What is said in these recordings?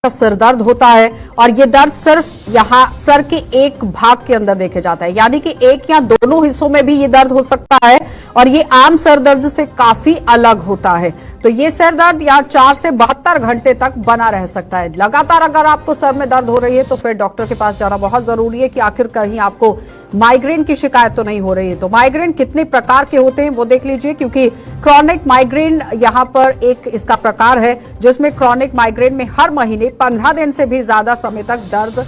सिर दर्द होता है और ये दर्द सिर्फ यहाँ सर के एक भाग के अंदर देखे जाता है, यानी कि एक या दोनों हिस्सों में भी ये दर्द हो सकता है और ये आम सर दर्द से काफी अलग होता है। तो ये सर दर्द यहाँ 4 से 72 घंटे तक बना रह सकता है। लगातार अगर आपको सर में दर्द हो रही है तो फिर डॉक्टर के पास जाना बहुत जरूरी है कि आखिर कहीं आपको माइग्रेन की शिकायत तो नहीं हो रही है। तो माइग्रेन कितने प्रकार के होते हैं वो देख लीजिए, क्योंकि क्रॉनिक माइग्रेन यहाँ पर एक इसका प्रकार है जिसमें क्रॉनिक माइग्रेन में हर महीने 15 दिन से भी ज्यादा समय तक दर्द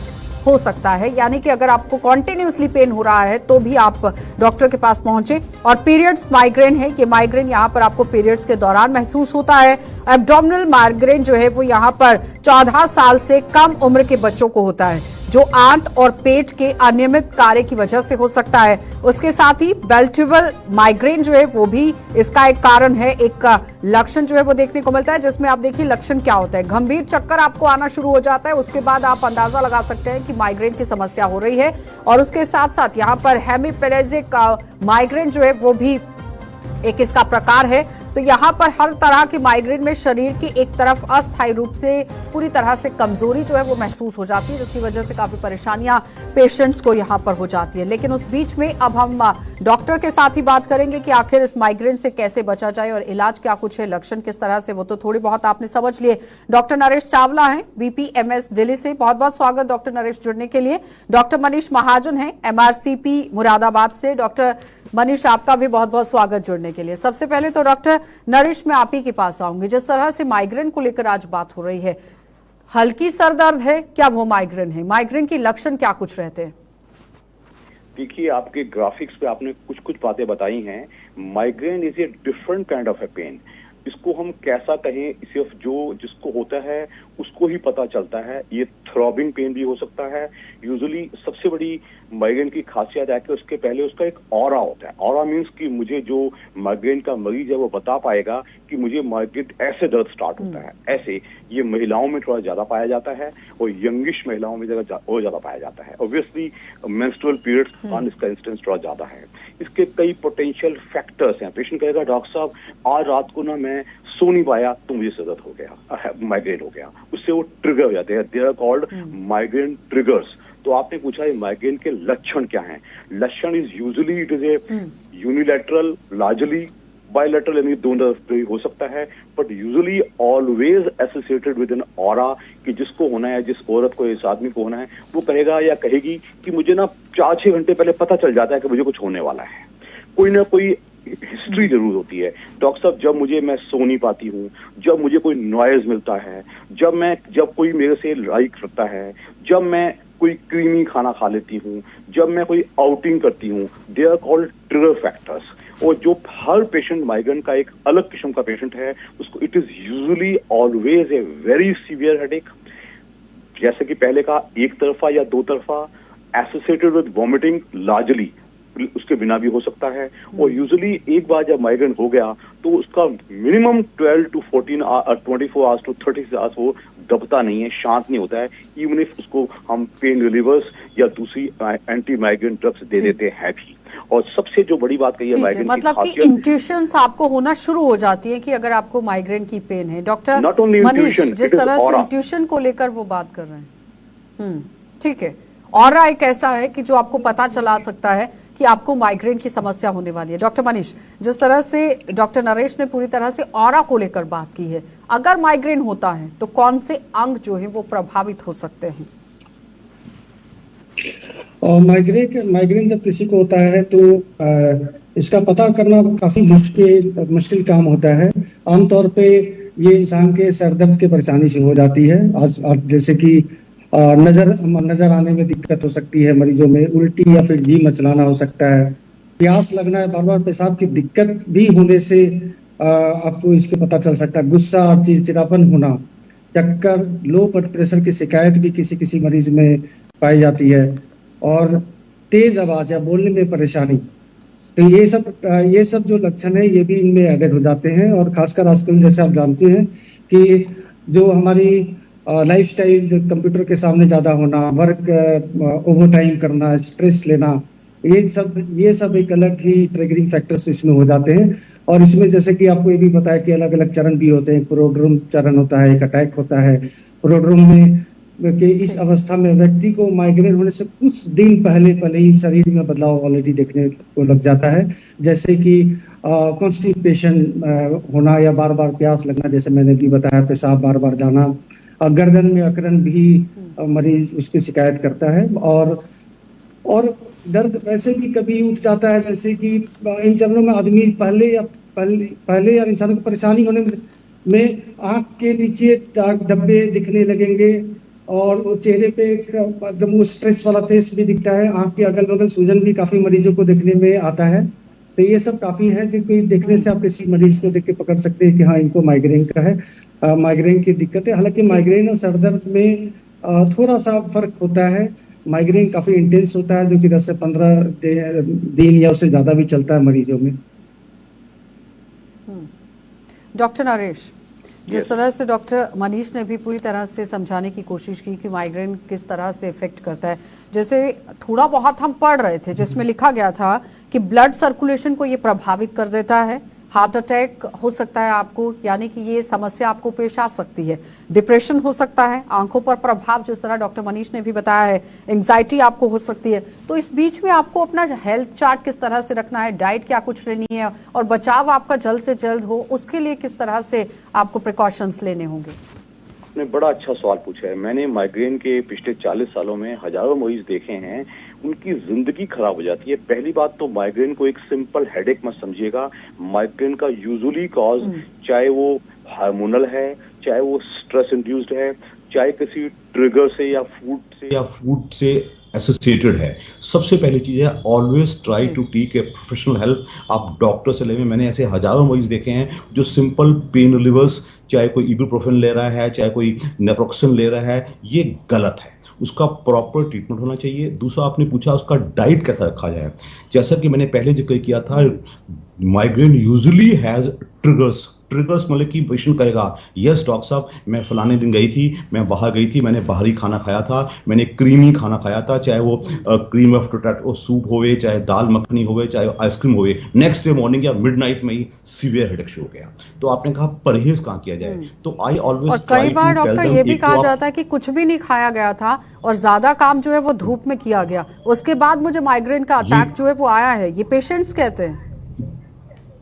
हो सकता है, यानी कि अगर आपको कॉन्टिन्यूसली पेन हो रहा है तो भी आप डॉक्टर के पास पहुंचे। और पीरियड्स माइग्रेन है, ये माइग्रेन यहाँ पर आपको पीरियड्स के दौरान महसूस होता है। एब्डोमिनल माइग्रेन जो है वो यहाँ पर 14 साल से कम उम्र के बच्चों को होता है, जो आंत और पेट के अनियमित कार्य की वजह से हो सकता है। उसके साथ ही बेल्टिबल माइग्रेन जो है वो भी इसका एक कारण है, एक लक्षण जो है वो देखने को मिलता है, जिसमें आप देखिए लक्षण क्या होता है। गंभीर चक्कर आपको आना शुरू हो जाता है, उसके बाद आप अंदाजा लगा सकते हैं कि माइग्रेन की समस्या हो रही है। और उसके साथ साथ यहाँ पर हेमिप्लेजिक माइग्रेन जो है वो भी एक इसका प्रकार है। तो यहाँ पर हर तरह की माइग्रेन में शरीर की एक तरफ अस्थायी रूप से पूरी तरह से कमजोरी जो है वो महसूस हो जाती है, जिसकी वजह से काफी परेशानियां पेशेंट्स को यहाँ पर हो जाती है। लेकिन उस बीच में अब हम डॉक्टर के साथ ही बात करेंगे कि आखिर इस माइग्रेन से कैसे बचा जाए और इलाज क्या कुछ है, लक्षण किस तरह से, वो तो थोड़ी बहुत आपने समझ लिए। डॉक्टर नरेश चावला हैं बीपीएमएस दिल्ली से, बहुत बहुत स्वागत डॉक्टर नरेश जुड़ने के लिए। डॉक्टर मनीष महाजन हैं एमआरसीपी मुरादाबाद से। डॉक्टर मनीष आपका भी बहुत बहुत स्वागत जुड़ने के लिए। सबसे पहले तो डॉक्टर नरेश मैं आप ही के पास आऊंगी। जिस तरह से माइग्रेन को लेकर आज बात हो रही है, हल्की सर दर्द है, क्या वो माइग्रेन है? माइग्रेन के लक्षण क्या कुछ रहते हैं? देखिए, आपके ग्राफिक्स पे आपने कुछ कुछ बातें बताई हैं। Migraine is a different kind of a pain. इसको हम कैसा कहें, सिर्फ जो जिसको होता है उसको ही पता चलता है। ये थ्रॉबिंग पेन भी हो सकता है। यूजुअली सबसे बड़ी माइग्रेन की खासियत है कि उसके पहले उसका एक ऑरा होता है। ऑरा मीन्स कि मुझे जो माइग्रेन का मरीज है वो बता पाएगा कि मुझे माइग्रेन ऐसे दर्द स्टार्ट होता है। ऐसे ये महिलाओं में थोड़ा ज्यादा पाया जाता है और यंगिश महिलाओं में और ज्यादा पाया जाता है। ऑब्वियसली मेंस्ट्रुअल पीरियड्स दौरान इसका इंसिडेंस थोड़ा ज्यादा है। इसके कई पोटेंशियल फैक्टर्स हैं। पेशेंट कहेगा डॉक्टर साहब आज रात को ना मैं सो नहीं पाया तो मुझे सर दर्द हो गया, माइग्रेन हो गया। उससे वो ट्रिगर हो जाते हैं। They are called migraine triggers. तो आपने पूछा है माइग्रेन के लक्षण क्या हैं। लक्षण is usually it is a unilateral, largely bilateral, यानी दोनों तरफ हो सकता है, but usually always associated with an aura कि जिसको होना है, जिस औरत को, इस आदमी को होना है, वो कहेगा या कहेगी कि मुझे ना 4-6 घंटे पहले पता चल जाता है कि मुझे कुछ होने वाला है। कोई ना कोई हिस्ट्री जरूर होती है। डॉक्टर साहब जब मैं सो नहीं पाती हूँ, जब मुझे कोई नॉइज मिलता है, जब कोई मेरे से लड़ाई करता है, जब मैं कोई क्रीमी खाना खा लेती हूँ, जब मैं कोई आउटिंग करती हूँ, they are called trigger factors. और जो हर पेशेंट माइग्रेन का एक अलग किस्म का पेशेंट है, उसको it is usually always a very severe headache, जैसे कि पहले का एक तरफा या 2 तरफा, एसोसिएटेड विद वॉमिटिंग लार्जली, उसके बिना भी हो सकता है। और यूजुअली एक बार जब माइग्रेन हो गया तो उसका minimum 12 to 24 hours to 36 hours वो दबता नहीं है, शांत नहीं होता है, इवन इफ उसको हम पेन रिलीवर्स या दूसरी एंटी माइग्रेन ड्रग्स दे देते हैं भी। और सबसे जो बड़ी बात कही है माइग्रेन की मतलब कि इंट्यूशंस आपको होना शुरू हो जाती है कि अगर आपको माइग्रेन की पेन है। डॉक्टर नॉट ओनली इंट्यूशन, जिस तरह से इंट्यूशन को लेकर वो बात कर रहे हैं, ठीक है। ऑरा एक ऐसा है कि जो आपको पता चला सकता है कि आपको माइग्रेन की समस्या होने वाली है। डॉक्टर मनीष, जिस तरह से डॉक्टर नरेश ने पूरी तरह से ऑरा को लेकर बात की है, अगर माइग्रेन होता है तो कौन से अंग जो है वो प्रभावित हो सकते हैं? और माइग्रेन जब किसी को होता है तो इसका पता करना काफी मुश्किल काम होता है। आमतौर पे ये इंसान के सर दर्द की परेशानी से हो जाती है। आज जैसे कि नजर आने में दिक्कत हो सकती है मरीजों में, उल्टी या फिर जी मचलाना हो सकता है, प्यास लगना है, बार बार पेशाब की दिक्कत भी होने से आपको इसके पता चल सकता है। गुस्सा और चिड़चिड़ापन होना, चक्कर, लो ब्लड प्रेशर की शिकायत भी किसी मरीज में पाई जाती है, और तेज आवाज या बोलने में परेशानी। तो ये सब जो लक्षण है ये भी इनमें एडेड हो जाते हैं। और खासकर आजकल जैसे आप जानते हैं कि जो हमारी लाइफस्टाइल, कंप्यूटर के सामने ज्यादा होना, वर्क ओवर टाइम करना, स्ट्रेस लेना, ये सब एक अलग ही ट्रिगरिंग फैक्टर्स इसमें हो जाते हैं। और इसमें जैसे कि आपको ये भी पता है कि अलग अलग चरण भी होते हैं, प्रोड्रोम चरण होता है, एक अटैक होता है। प्रोड्रोम में कि इस अवस्था में व्यक्ति को माइग्रेन होने से कुछ दिन पहले ही शरीर में बदलाव ऑलरेडी देखने को लग जाता है, जैसे कि कॉन्स्टिपेशन होना या बार बार प्यास लगना, जैसे मैंने भी बताया, पेशाब बार बार जाना, गर्दन में अकड़न भी मरीज उसकी शिकायत करता है। और दर्द वैसे भी कभी उठ जाता है, जैसे कि इन चरणों में आदमी पहले या इंसानों को परेशानी होने में आंख के नीचे दाग धब्बे दिखने लगेंगे और चेहरे पे एकदम वो स्ट्रेस वाला फेस भी दिखता है। आंख के अगल बगल सूजन भी काफी मरीजों को देखने में आता है। तो ये सब काफी है जो कोई देखने से आप किसी मरीज को देख के पकड़ सकते हैं कि हाँ, इनको माइग्रेन का है, माइग्रेन की दिक्कत है। हालांकि माइग्रेन और सरदर्द में थोड़ा सा फर्क होता है। माइग्रेन काफी इंटेंस होता है, जो कि 10 से 15 दिन या उससे ज्यादा भी चलता है मरीजों में। डॉक्टर नरेश, जिस तरह से डॉक्टर मनीष ने भी पूरी तरह से समझाने की कोशिश की कि माइग्रेन किस तरह से इफेक्ट करता है, जैसे थोड़ा बहुत हम पढ़ रहे थे जिसमें लिखा गया था कि ब्लड सर्कुलेशन को ये प्रभावित कर देता है, हार्ट अटैक हो सकता है आपको, यानी कि ये समस्या आपको पेश आ सकती है, डिप्रेशन हो सकता है, आंखों पर प्रभाव जिस तरह डॉक्टर मनीष ने भी बताया है, एंग्जाइटी आपको हो सकती है। तो इस बीच में आपको अपना हेल्थ चार्ट किस तरह से रखना है, डाइट क्या कुछ लेनी है और बचाव आपका जल्द से जल्द हो, उसके लिए किस तरह से आपको प्रिकॉशंस लेने होंगे? आपने बड़ा अच्छा सवाल पूछा है। मैंने माइग्रेन के पिछले 40 सालों में हजारों मरीज देखे हैं, उनकी जिंदगी खराब हो जाती है। पहली बात तो माइग्रेन को एक सिंपल हेडेक मत समझिएगा। माइग्रेन का यूजुअली कॉज चाहे वो हार्मोनल है, चाहे वो स्ट्रेस इंड्यूस्ड है, चाहे किसी ट्रिगर से या फूड से एसोसिएटेड है। सबसे पहली चीज है always try to take a professional help. आप डॉक्टर से लेंगे, मैंने ऐसे हजारों मरीज देखे हैं जो सिंपल पेन रिलीवर्स, चाहे कोई इबुप्रोफेन ले रहा है, चाहे कोई नेप्रोक्सन ले रहा है, ये गलत है। उसका प्रॉपर ट्रीटमेंट होना चाहिए। दूसरा, आपने पूछा उसका डाइट कैसा रखा जाए। जैसा कि मैंने पहले जिक्र किया था, माइग्रेन यूजुअली हैज ट्रिगर्स मतलब कि पेशेंट करेगा, यस डॉक्टर साहब मैं फलाने दिन गई थी, मैं बाहर गई थी, मैंने बाहरी खाना खाया था, मैंने क्रीमी खाना खाया था, चाहे वो क्रीम ऑफ पोटैटो सूप होवे, चाहे दाल मखनी होवे, चाहे आइसक्रीम होवे, नेक्स्ट डे मॉर्निंग या मिडनाइट में ही सीवियर हेडेक शुरू हो गया। तो आपने कहा परहेज कहाँ किया जाए, तो आई ऑलवेज। और कई बार डॉक्टर ये भी कहा जाता है कि कुछ भी नहीं खाया गया था और ज्यादा काम जो है वो धूप में किया गया, उसके बाद मुझे माइग्रेन का अटैक जो है वो आया है, ये पेशेंट्स कहते हैं।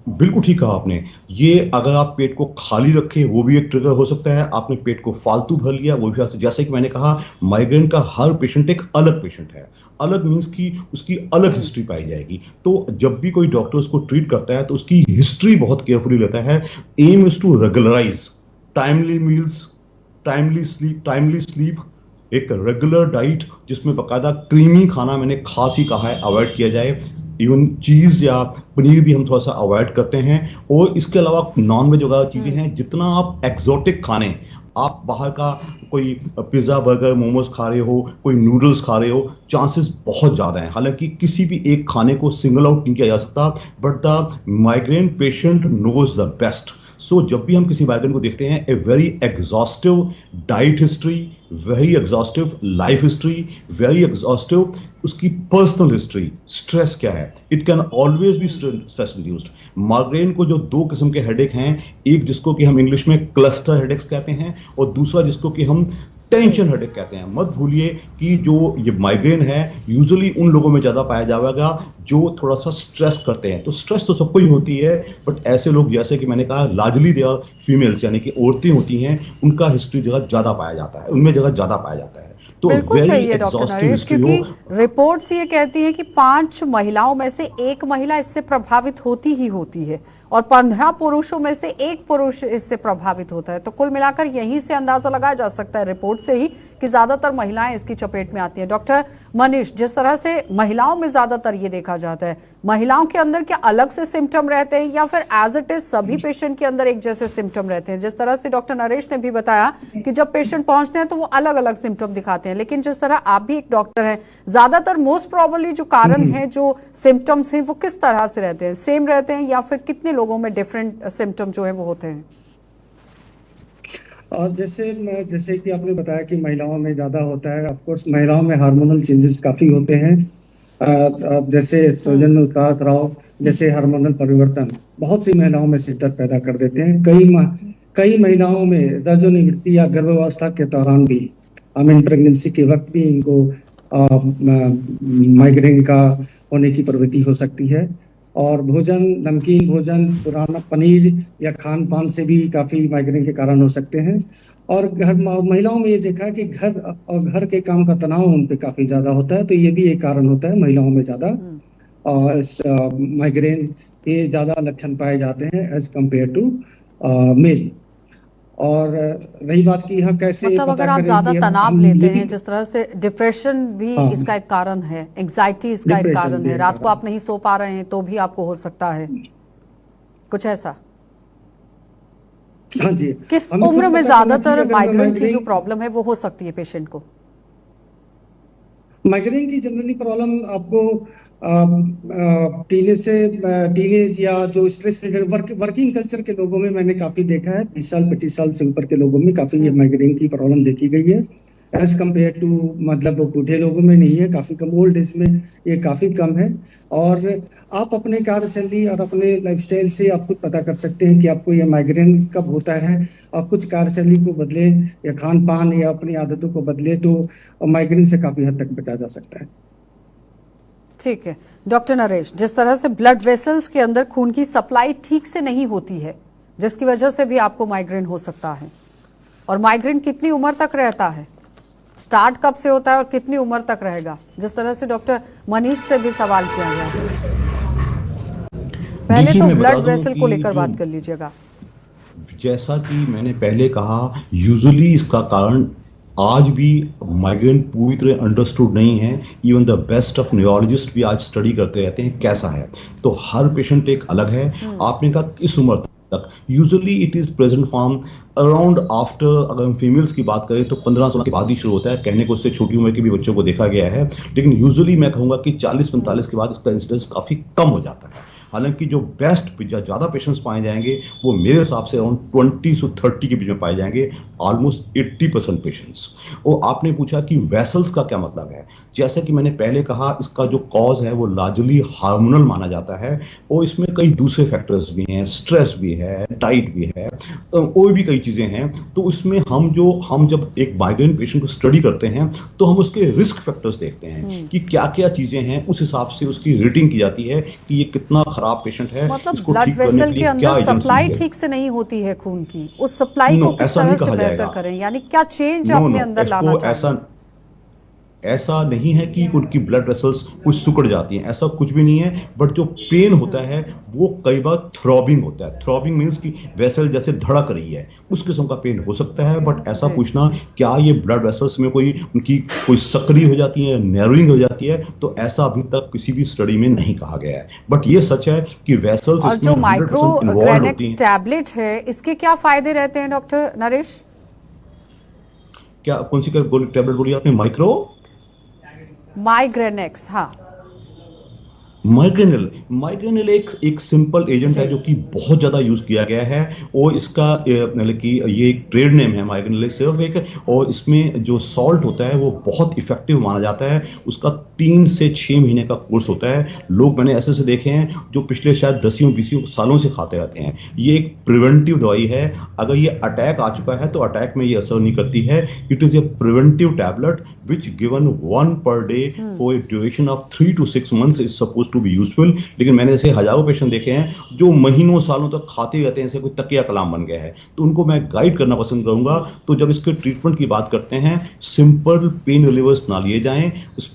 बिल्कुल ठीक कहा आपने। ये अगर आप पेट को खाली रखें वो भी एक ट्रिगर हो सकता है, आपने पेट को फालतू भर लिया वो भी। जैसे कि मैंने कहा, माइग्रेन का हर पेशेंट एक अलग पेशेंट है। अलग मींस कि उसकी अलग हिस्ट्री पाई जाएगी। तो जब भी कोई डॉक्टर उसको ट्रीट करता है तो उसकी हिस्ट्री बहुत केयरफुली लेता है। Aim is to regularize timely meals, timely sleep, एक रेगुलर डाइट जिसमें बकायदा क्रीमी खाना, मैंने खास ही कहा है, अवॉइड किया जाए। इवन चीज या पनीर भी हम थोड़ा सा अवॉइड करते हैं। और इसके अलावा नॉनवेज वगैरह चीजें हैं, जितना आप एक्सोटिक खाने, आप बाहर का कोई पिज्जा बर्गर मोमोज खा रहे हो, कोई नूडल्स खा रहे हो, चांसेस बहुत ज्यादा हैं। हालांकि किसी भी एक खाने को सिंगल आउट नहीं किया जा सकता, but the migraine patient knows the best. So जब भी हम किसी माइग्रेन को देखते हैं, a very exhaustive diet history, very exhaustive life history, very exhaustive उसकी पर्सनल हिस्ट्री, स्ट्रेस क्या है, it can always be stress induced. Migraine को जो दो किस्म के हेडेक हैं, एक जिसको कि हम इंग्लिश में क्लस्टर हेडेक्स कहते हैं और दूसरा जिसको कि हम टेंशन हेडेक कहते हैं। मत भूलिए कि जो ये माइग्रेन है यूजुअली उन लोगों में ज्यादा पाया जाएगा जो थोड़ा सा स्ट्रेस करते हैं। तो स्ट्रेस तो सबको ही होती है, बट ऐसे लोग जैसे कि मैंने कहा लार्जली दे आर फीमेल्स, यानी कि औरतें होती हैं, उनका हिस्ट्री जगह ज्यादा पाया जाता है, उनमें जगह ज्यादा पाया जाता है। तो बिल्कुल सही है डॉक्टर नरेश, क्योंकि रिपोर्ट्स ये कहती है कि 5 महिलाओं में से 1 महिला इससे प्रभावित होती ही होती है और 15 पुरुषों में से 1 पुरुष इससे प्रभावित होता है। तो कुल मिलाकर यहीं से अंदाजा लगाया जा सकता है रिपोर्ट से ही कि ज्यादातर महिलाएं इसकी चपेट में आती हैं। डॉक्टर मनीष, जिस तरह से महिलाओं में ज्यादातर ये देखा जाता है, महिलाओं के अंदर क्या अलग से सिम्टम रहते हैं या फिर एज इट इज सभी पेशेंट के अंदर एक जैसे सिम्टम रहते हैं? जिस तरह से डॉक्टर नरेश ने भी बताया कि जब पेशेंट पहुंचते हैं तो वो अलग अलग सिम्टम दिखाते हैं, लेकिन जिस तरह आप भी एक डॉक्टर हैं, ज्यादातर मोस्ट प्रोबेबली जो कारण है, जो सिम्टम्स हैं, वो किस तरह से रहते हैं? सेम रहते हैं या फिर कितने लोगों में डिफरेंट सिम्टम जो है वो होते हैं? और जैसे कि आपने बताया कि महिलाओं में ज्यादा होता है। ऑफ कोर्स महिलाओं में हार्मोनल चेंजेस काफी होते हैं जैसे एस्ट्रोजन में उतार चढ़ाव, जैसे हार्मोनल परिवर्तन बहुत सी महिलाओं में शिद्दत पैदा कर देते हैं। कई महिलाओं में रजोनिवृत्ति या गर्भावस्था के दौरान भी, प्रेगनेंसी के वक्त भी इनको माइग्रेन का होने की प्रवृत्ति हो सकती है। और भोजन, नमकीन भोजन, पुराना पनीर या खान पान से भी काफी माइग्रेन के कारण हो सकते हैं। और महिलाओं में ये देखा है कि घर के काम का तनाव उन पे काफी ज्यादा होता है, तो ये भी एक कारण होता है महिलाओं में ज्यादा माइग्रेन के ज्यादा लक्षण पाए जाते हैं एज कम्पेयर टू मेल। और रही बात की यहाँ कैसे मतलब अगर आप ज्यादा तनाव लेते हैं, जिस तरह से डिप्रेशन भी इसका एक कारण है, एंग्जाइटी इसका एक कारण है, रात को आप नहीं सो पा रहे हैं तो भी आपको हो सकता है कुछ ऐसा। हाँ जी। किस उम्र में ज्यादातर माइग्रेन की जो प्रॉब्लम है वो हो सकती है पेशेंट को? माइग्रेन की जनरली प्रॉब्लम आपको टीनेज या जो स्ट्रेस वर्किंग कल्चर के लोगों में मैंने काफी देखा है। 20 साल 25 साल से ऊपर के लोगों में काफी ये माइग्रेन की प्रॉब्लम देखी गई है एज कम्पेयर टू, मतलब बूढ़े लोगों में नहीं है, काफी कम। ओल्ड एज में ये काफी कम है। और आप अपने कार्यशैली और अपने लाइफस्टाइल से आप खुद पता कर सकते हैं कि आपको ये माइग्रेन कब होता है। और कुछ कार्यशैली को बदले या खान पान या अपनी आदतों को बदले तो माइग्रेन से काफी हद तक बचा जा सकता है। ठीक है डॉक्टर नरेश, जिस तरह से ब्लड वेसल्स के अंदर खून की सप्लाई ठीक से नहीं होती है, जिसकी वजह से भी आपको माइग्रेन हो सकता है। और माइग्रेन कितनी उम्र तक रहता है, स्टार्ट कब से होता है और कितनी उम्र तक रहेगा, जिस तरह से डॉक्टर मनीष से भी सवाल किया गया है। पहले तो ब्लड वेसल को लेकर बात कर लीजिएगा। जैसा कि मैंने पहले कहा, यूजुअली इसका कारण आज भी माइग्रेन पूरी तरह अंडरस्टूड नहीं है। Even the best of neurologist भी आज स्टडी करते रहते हैं कैसा है, तो हर पेशेंट एक अलग है। आपने कहा किस उम्र तक, usually it is present form around after, अगर हम फीमेल्स की बात करें तो 15-16 के बाद ही शुरू होता है। कहने को उससे छोटी उम्र के भी बच्चों को देखा गया है, लेकिन यूजुअली मैं कहूंगा कि 40-45 के बाद इसका इंसिडेंस काफी कम हो जाता है। हालांकि जो बेस्ट ज्यादा पेशेंट्स पाए जाएंगे वो मेरे हिसाब से अराउंड 20 से 30 के बीच में पाए जाएंगे, ऑलमोस्ट 80% पेशेंट्स। और आपने पूछा कि वेसल्स का क्या मतलब है, जैसा कि मैंने पहले कहा, इसका जो कॉज है वो लार्जली हार्मोनल माना जाता है। और इसमें कई दूसरे फैक्टर्स भी हैं, स्ट्रेस भी है, डाइट भी है, और भी कई चीजें हैं। तो इसमें हम जब एक माइग्रेन पेशेंट को स्टडी करते हैं तो हम उसके रिस्क फैक्टर्स देखते हैं कि क्या क्या चीजें हैं, उस हिसाब से उसकी रेटिंग की जाती है कि ये कितना खराब पेशेंट है। मतलब ब्लड वेसल के अंदर सप्लाई ठीक से नहीं होती है खून की, उस सप्लाई को किस तरह से बेहतर करें, यानी क्या चेंज अपने अंदर लाना चाहिए? ऐसा नहीं है कि उनकी ब्लड वेसल्स कुछ सिकुड़ जाती हैं, ऐसा कुछ भी नहीं है। बट जो पेन होता है वो कई बार थ्रॉबिंग होता है। थ्रॉबिंग मींस कि वेसल जैसे धड़क रही है, उस किस्म का पेन हो सकता है। बट ऐसा पूछना क्या ये ब्लड वेसल्स में उनकी कोई सक्रिय हो जाती है, नैरोइंग हो जाती है, तो ऐसा अभी तक किसी भी स्टडी में नहीं कहा गया है। बट ये सच है कि वेसल्स और जो माइक्रोग्रेनेक्स टैबलेट है, इसके क्या फायदे रहते हैं डॉक्टर नरेश? क्या कौन सी टैबलेट बोली आपने? माइग्रेनेक्स, हाँ। माइग्रेनिल एक सिंपल एजेंट है जो कि बहुत ज्यादा यूज किया गया है। और इसका मतलब कि ये एक ट्रेड नेम है माइग्रेनिल सिर्फ एक, और इसमें जो सॉल्ट होता है वो बहुत इफेक्टिव माना जाता है। उसका 3 से 6 महीने का कोर्स होता है। लोग मैंने ऐसे देखे हैं जो पिछले शायद 10-20 सालों से खाते रहते हैं। ये एक प्रिवेंटिव दवाई है। अगर ये अटैक आ चुका है तो अटैक में ये असर नहीं करती है। It is a preventive tablet which given 1 per day for a duration of 3 to 6 months is suppose to be useful. लेकिन मैंने ऐसे हजारों पेशेंट देखे हैं जो महीनों सालों तक खाते रहते हैं, जैसे कोई तकिया कलाम बन गया है। तो उनको मैं गाइड करना पसंद करूंगा। तो जब इसके ट्रीटमेंट की बात करते हैं, सिंपल पेन रिलीवर्स ना लिए जाएं।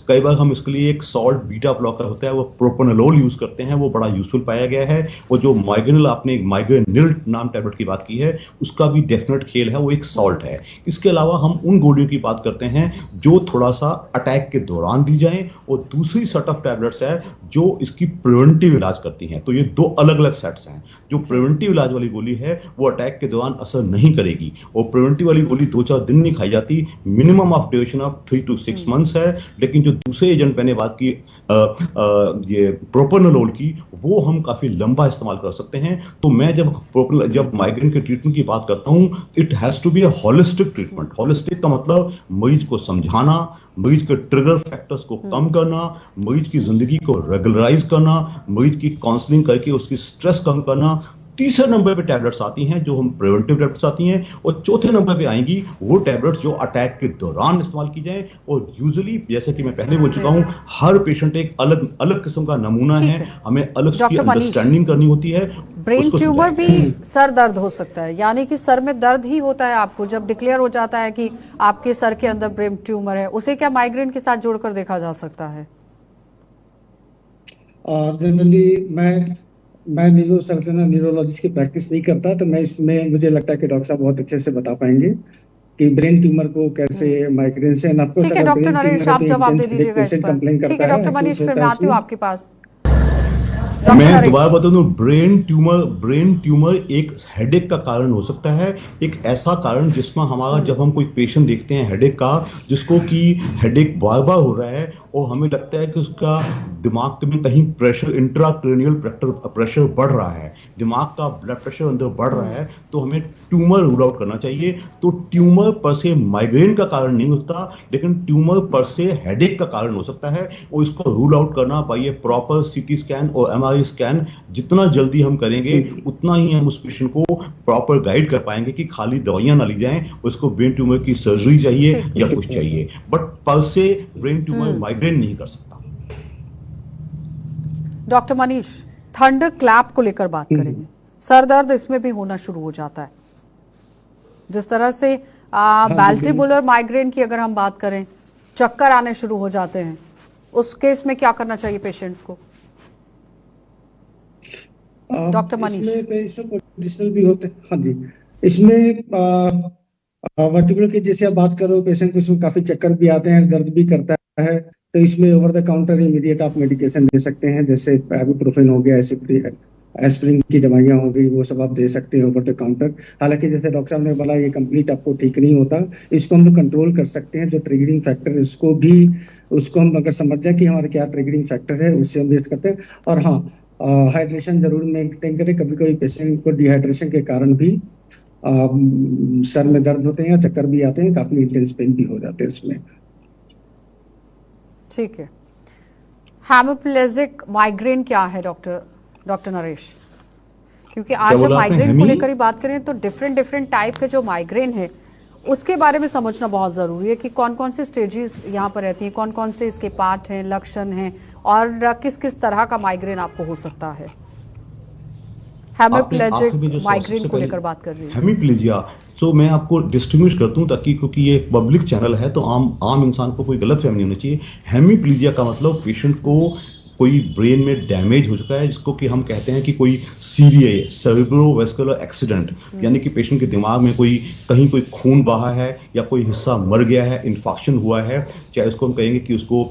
कई बार हम इसके लिए एक सॉल्ट बीटा ब्लॉकर होता है, वो प्रोपेनोलोल यूज करते हैं, वो बड़ा यूजफुल पाया गया है। और जो माइग्रेनिल, आपने माइग्रेनिल नाम टैबलेट की बात की है, उसका भी डेफिनेट खेल है, वो एक सॉल्ट है। इसके अलावा हम उन गोलियों की बात करते हैं जो थोड़ा सा अटैक के दौरान दी जाए, और दूसरी सेट ऑफ टैबलेट्स है जो इसकी प्रिवेंटिव इलाज करती हैं। तो ये 2 अलग अलग सेट्स हैं। जो प्रिवेंटिव इलाज वाली गोली है वो अटैक के दौरान असर नहीं करेगी, और प्रिवेंटिव वाली गोली 2-4 दिन नहीं खाई जाती, minimum of duration of 3 to 6 months है। लेकिन जो दूसरे एजेंट मैंने बात की ये प्रोपेनोलोल की, वो हम काफी लंबा इस्तेमाल कर सकते हैं। तो मैं जब माइग्रेन के ट्रीटमेंट की बात करता हूं, it has to be a holistic treatment. Holistic का मतलब मरीज को समझाना, मरीज के ट्रिगर फैक्टर्स को कम करना, मरीज की जिंदगी को रेगुलराइज करना, मरीज की काउंसलिंग करके उसकी स्ट्रेस कम करना। तीसरे नंबर पे टैबलेट्स आती हैं जो हम प्रिवेंटिव टैबलेट्स आती हैं, और चौथे नंबर पे आएंगी वो टैबलेट्स जो अटैक के दौरान इस्तेमाल की जाए। और यूजुअली जैसे कि मैं पहले बोल चुका हूं, हर पेशेंट एक अलग अलग किस्म का नमूना है, हमें अलग उसकी डॉक्टर मनीष, अंडरस्टैंडिंग करनी होती है। ब्रेन ट्यूमर भी सर दर्द हो सकता है, यानी कि सर में दर्द ही होता है आपको जब डिक्लेयर हो जाता है कि आपके सर के अंदर ब्रेन ट्यूमर है, उसे क्या माइग्रेन के साथ जोड़कर देखा जा सकता है? जनरली मैं न्यूरो सर्जन और न्यूरोलॉजिस्ट की प्रैक्टिस नहीं करता, तो मैं इसमें मुझे लगता है कि डॉक्टर साहब बहुत अच्छे से बता पाएंगे कि ब्रेन ट्यूमर को कैसे माइग्रेन से। ठीक है डॉक्टर नरेश, आप जवाब दे दीजिएगा इस पर। ठीक है डॉक्टर मनीष, फिर मैं आती हूँ आपके पास। मैं दोबारा बता दूं, ब्रेन ट्यूमर एक हेडेक का कारण हो सकता है, एक ऐसा कारण जिसमें हमारा जब हम कोई पेशेंट देखते हैं हेडेक का, जिसको कि हेडेक बार बार हो रहा है और हमें लगता है कि उसका दिमाग में कहीं प्रेशर, इंट्राक्रैनियल प्रेशर बढ़ रहा है, दिमाग का ब्लड प्रेशर अंदर बढ़ रहा है, तो हमें ट्यूमर रूल आउट करना चाहिए। तो ट्यूमर पर से माइग्रेन का कारण नहीं होता, लेकिन ट्यूमर पर से हेडेक का कारण हो सकता है, और इसको रूल आउट करना बाय ए प्रॉपर सीटी स्कैन और एमआरआई स्कैन जितना जल्दी हम करेंगे उतना ही हम उस पेशेंट को प्रॉपर गाइड कर पाएंगे कि खाली दवाइयां ना ली जाएं, उसको ब्रेन ट्यूमर की सर्जरी चाहिए या कुछ चाहिए, बट पर से ब्रेन ट्यूमर माइग्रेन नहीं कर सकता। डॉक्टर मनीष, थंडर क्लैप को लेकर बात करेंगे। सर दर्द इसमें भी होना शुरू हो जाता है, जिस तरह से बैल्टिबुलर माइग्रेन की अगर हम बात करें, चक्कर आने शुरू हो जाते हैं, उस केस में क्या करना चाहिए पेशेंट्स को? डॉक्टर मनीष, इसमें भी होते हैं। हाँ जी, इसमें वर्टिब्रल की जैसे आप बात कर रहे हो, पेशेंट को इसमें काफी चक्कर भी आते हैं, दर्द भी करता है, तो इसमें ओवर द काउंटर इमीडिएट आप मेडिकेशन दे सकते हैं, जैसे इबुप्रोफेन हो गया, एस्पिरिन की दवाइयां हो गई, वो सब आप दे सकते हैं ओवर द काउंटर। हालांकि जैसे डॉक्टर साहब ने बोला ये कंप्लीट आपको ठीक नहीं होता, इसको हम लोग कंट्रोल कर सकते हैं। जो ट्रिगरिंग फैक्टर है उसको हम अगर समझ जाए कि हमारे क्या ट्रिगरिंग फैक्टर है, उससे हम बेस करते हैं। और हाँ, हाइड्रेशन जरूर मेंटेन करें। कभी कभी पेशेंट को डिहाइड्रेशन के कारण भी सर में दर्द होते हैं या चक्कर भी आते हैं, काफी इंटेंस पेन भी हो जाते हैं उसमें। ठीक है, हेमिप्लेजिक माइग्रेन क्या है डॉक्टर नरेश? क्योंकि आज हम माइग्रेन को लेकर ही बात करें तो डिफरेंट टाइप के जो माइग्रेन है उसके बारे में समझना बहुत जरूरी है कि कौन कौन से स्टेजेस यहाँ पर रहती हैं, कौन कौन से इसके पार्ट हैं, लक्षण हैं, और किस किस तरह का माइग्रेन आपको हो सकता है। हेमिप्लेजिक माइग्रेन को लेकर बात कर रही है। हेमिप्लेजिया, तो मैं आपको डिस्टिंग्विश करता हूं ताकि, क्योंकि ये पब्लिक चैनल है तो आम इंसान को कोई गलत फहमी नहीं होनी चाहिए। हेमिप्लेजिया का मतलब पेशेंट को कोई ब्रेन में डैमेज हो चुका है, जिसको कि हम कहते हैं कि कोई सीरिया सेरेब्रोवास्कुलर एक्सीडेंट, यानी कि पेशेंट के दिमाग में कहीं कोई खून बहा है या कोई हिस्सा मर गया है, इन्फेक्शन हुआ है, चाहे उसको हम कहेंगे कि उसको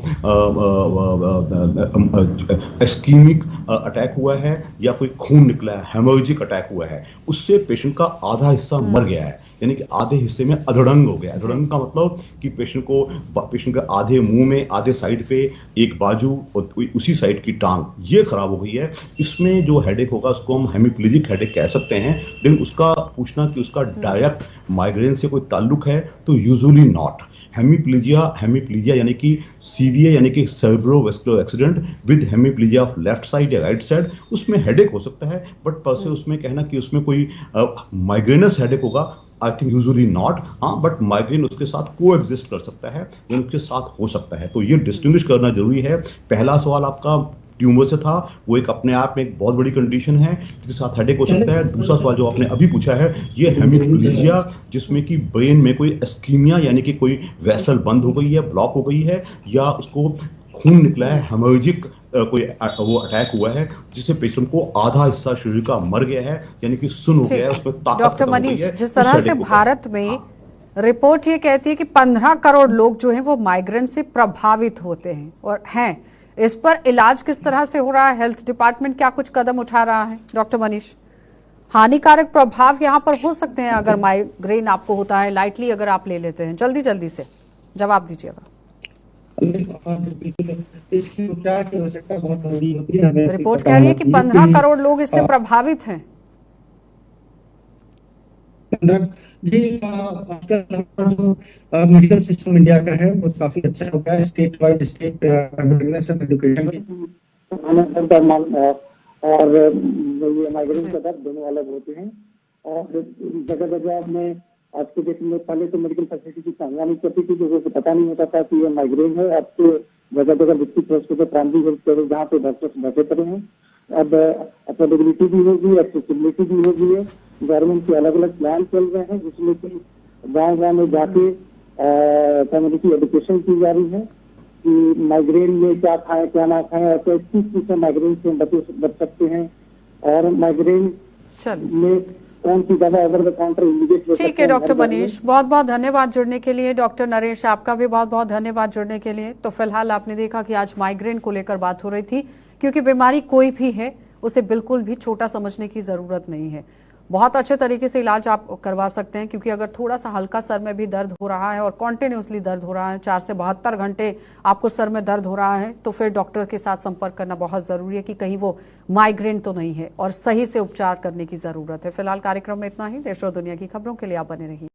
इस्कीमिक अटैक हुआ है या कोई खून निकला है, हेमोरेजिक अटैक हुआ है, उससे पेशेंट का आधा हिस्सा मर गया है, यानी कि आधे हिस्से में अधड़ंग हो गया। अधड़ंग का मतलब कि पेशेंट के आधे मुंह में, आधे साइड पे एक बाजू और उसी साइड की टांग ये खराब हो गई है। इसमें जो हेडेक होगा उसको हम हेमिप्लेजिक हेडेक कह सकते हैं। लेकिन उसका पूछना कि उसका डायरेक्ट माइग्रेन से कोई ताल्लुक है, तो यूजुअली नॉट। हेमिप्लीजिया यानी कि सीवीए यानी कि cerebrovascular accident with hemiplegia of left side या राइट साइड, उसमें हेडेक हो सकता है, बट पर से उसमें कहना कि उसमें कोई माइग्रेनस हेडेक होगा, आई थिंक यूजुअली नॉट। हाँ, बट माइग्रेन उसके साथ को एग्जिस्ट कर सकता है, उसके साथ हो सकता है, तो ये डिस्टिंग्विश करना जरूरी है। पहला सवाल आपका ट्यूमर से था, वो एक अपने आप में एक बहुत बड़ी कंडीशन है जिसके साथ हेडेक हो सकता है। दूसरा सवाल जो आपने अभी पूछा है, ये हेमिप्लेजिया जिसमें कि ब्रेन में कोई इस्कीमिया यानी कि कोई वेसल बंद हो गई है, ब्लॉक हो गई है, या उसको खून निकला है, हेमोरेजिक कोई वो अटैक हुआ है जिससे पेशेंट को आधा हिस्सा शरीर का मर गया है, यानी कि सुन हो गया है, उसमें ताकत डॉक्टर मनीष, जिस तरह से भारत में रिपोर्ट ये कहती है कि 15 करोड़ लोग जो हैं वो माइग्रेन से प्रभावित होते हैं और हैं, इस पर इलाज किस तरह से हो रहा है? हेल्थ डिपार्टमेंट क्या कुछ कदम उठा रहा है? डॉक्टर मनीष, हानिकारक प्रभाव यहाँ पर हो सकते हैं अगर माइग्रेन आपको होता है, लाइटली अगर आप ले लेते हैं? जल्दी से जवाब दीजिएगा। इसकी उपचार की आवश्यकता बहुत जरूरी होती है। रिपोर्ट कह रही है कि 15 करोड़ लोग इससे प्रभावित हैं। कंदरक जी का आजकल हमारा जो मेडिकल सिस्टम इंडिया का है वो काफी अच्छा हो गया है। State wide state awareness and education और ये माइग्रेन का दर्द दोनों अलग होते हैं। और जगह जगह में आज के डेट में पहले तो मेडिकल फैसिलिटी की कमियां नहीं करती थी, लोगों को पता नहीं होता था कि ये माइग्रेन है। अब तो जगह जगह district hospital, primary health care जहाँ पे डॉक्टर्स बैठे पड़े हैं। अब अफोर्डेबिलिटी भी होगी, एक्सेसिबिलिटी भी होगी है। गवर्नमेंट के अलग अलग प्लान चल रहे हैं जिसमें कि गाँव गाँव में जाके कम्युनिटी एजुकेशन की जा रही है कि माइग्रेन में क्या खाएं क्या ना खाएं और किस चीज से माइग्रेन से बच सकते हैं और माइग्रेन में कौन सी दवा ओवर द काउंटर इमीडिएट। ठीक है डॉक्टर मनीष, बहुत बहुत धन्यवाद जुड़ने के लिए। डॉक्टर नरेश, आपका भी बहुत बहुत धन्यवाद जुड़ने के लिए। तो फिलहाल आपने देखा कि आज माइग्रेन को लेकर बात हो रही थी, क्योंकि बीमारी कोई भी है उसे बिल्कुल भी छोटा समझने की जरूरत नहीं है। बहुत अच्छे तरीके से इलाज आप करवा सकते हैं, क्योंकि अगर थोड़ा सा हल्का सर में भी दर्द हो रहा है और कॉन्टिन्यूसली दर्द हो रहा है, 4 से 72 घंटे आपको सर में दर्द हो रहा है, तो फिर डॉक्टर के साथ संपर्क करना बहुत जरूरी है कि कहीं वो माइग्रेन तो नहीं है और सही से उपचार करने की जरूरत है। फिलहाल कार्यक्रम में इतना ही। देश और दुनिया की खबरों के लिए आप बने रहिए।